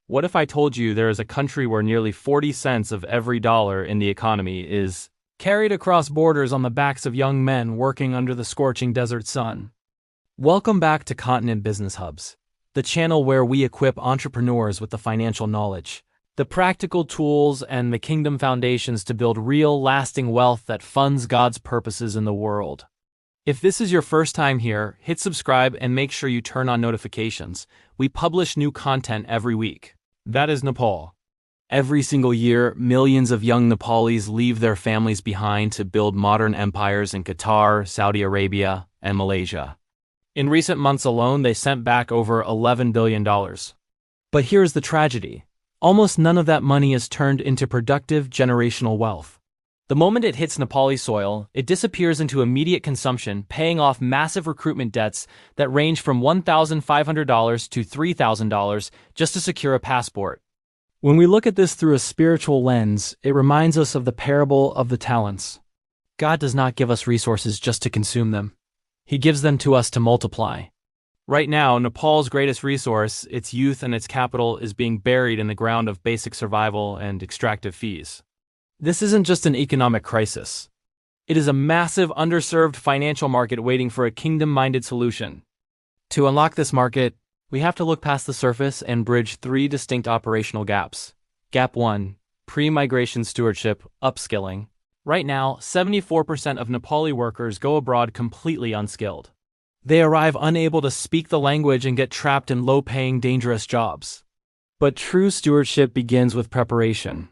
What if I told you there is a country where nearly 40 cents of every dollar in the economy is carried across borders on the backs of young men working under the scorching desert sun? Welcome back to Continent Business Hubs, the channel where we equip entrepreneurs with the financial knowledge, the practical tools, and the kingdom foundations to build real, lasting wealth that funds God's purposes in the world. If this is your first time here, hit subscribe and make sure you turn on notifications. We publish new content every week. That is Nepal. Every single year, millions of young Nepalis leave their families behind to build modern empires in Qatar, Saudi Arabia, and Malaysia. In recent months alone, they sent back over $11 billion. But here's the tragedy. Almost none of that money is turned into productive generational wealth. The moment it hits Nepali soil, it disappears into immediate consumption, paying off massive recruitment debts that range from $1,500 to $3,000 just to secure a passport. When we look at this through a spiritual lens, it reminds us of the parable of the talents. God does not give us resources just to consume them. He gives them to us to multiply. Right now, Nepal's greatest resource, its youth and its capital, is being buried in the ground of basic survival and extractive fees. This isn't just an economic crisis. It is a massive, underserved financial market waiting for a kingdom-minded solution. To unlock this market, we have to look past the surface and bridge three distinct operational gaps. Gap 1, pre-migration stewardship, upskilling. Right now, 74% of Nepali workers go abroad completely unskilled. They arrive unable to speak the language and get trapped in low-paying, dangerous jobs. But true stewardship begins with preparation.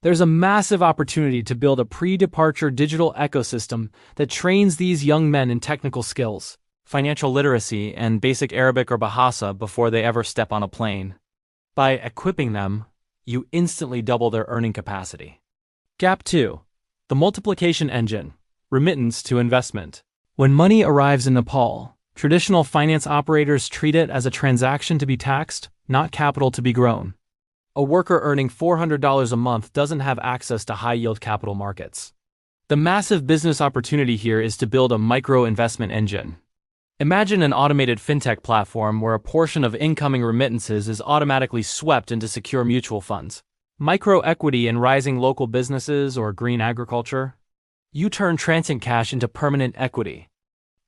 There's a massive opportunity to build a pre-departure digital ecosystem that trains these young men in technical skills, financial literacy, and basic Arabic or Bahasa before they ever step on a plane. By equipping them, you instantly double their earning capacity. Gap 2. The multiplication engine, remittance to investment. When money arrives in Nepal, traditional finance operators treat it as a transaction to be taxed, not capital to be grown. A worker earning $400 a month doesn't have access to high-yield capital markets. The massive business opportunity here is to build a micro-investment engine. Imagine an automated fintech platform where a portion of incoming remittances is automatically swept into secure mutual funds, micro-equity in rising local businesses, or green agriculture. You turn transient cash into permanent equity.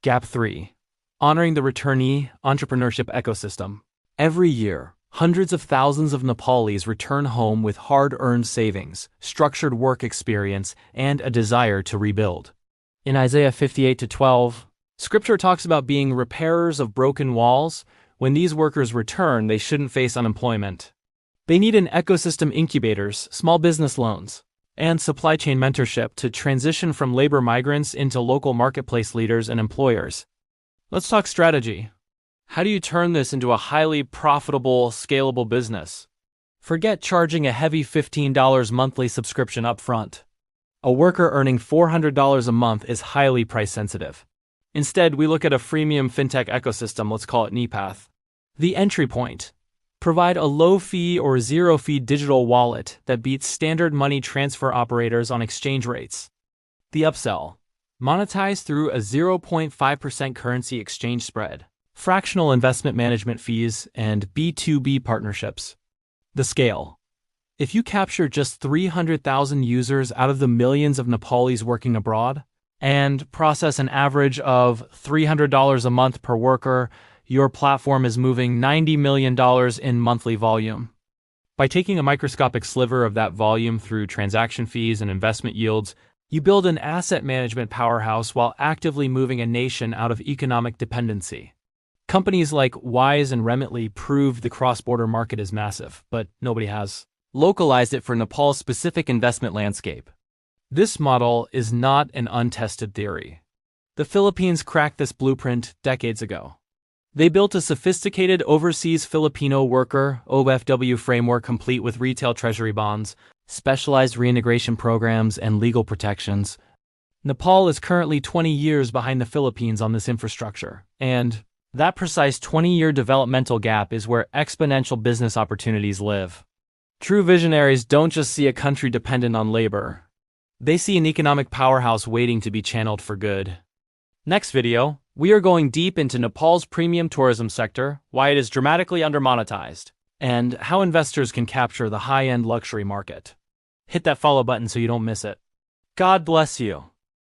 Gap 3. Honoring the returnee entrepreneurship ecosystem. Every year, hundreds of thousands of Nepalis return home with hard-earned savings, structured work experience, and a desire to rebuild. In Isaiah 58-12, Scripture talks about being repairers of broken walls. When these workers return, they shouldn't face unemployment. They need an ecosystem incubators, small business loans, and supply chain mentorship to transition from labor migrants into local marketplace leaders and employers. Let's talk strategy. How do you turn this into a highly profitable, scalable business? Forget charging a heavy $15 monthly subscription up front. A worker earning $400 a month is highly price-sensitive. Instead, we look at a freemium fintech ecosystem, let's call it Nepath. The entry point. Provide a low-fee or zero-fee digital wallet that beats standard money transfer operators on exchange rates. The upsell. Monetize through a 0.5% currency exchange spread, fractional investment management fees, and B2B partnerships. The scale. If you capture just 300,000 users out of the millions of Nepalis working abroad, and process an average of $300 a month per worker, your platform is moving $90 million in monthly volume. By taking a microscopic sliver of that volume through transaction fees and investment yields, you build an asset management powerhouse while actively moving a nation out of economic dependency. Companies like Wise and Remitly proved the cross-border market is massive, but nobody has localized it for Nepal's specific investment landscape. This model is not an untested theory. The Philippines cracked this blueprint decades ago. They built a sophisticated overseas Filipino worker OFW framework complete with retail treasury bonds, specialized reintegration programs, and legal protections. Nepal is currently 20 years behind the Philippines on this infrastructure, and that precise 20-year developmental gap is where exponential business opportunities live. True visionaries don't just see a country dependent on labor. They see an economic powerhouse waiting to be channeled for good. Next video, we are going deep into Nepal's premium tourism sector, why it is dramatically undermonetized, and how investors can capture the high-end luxury market. Hit that follow button so you don't miss it. God bless you.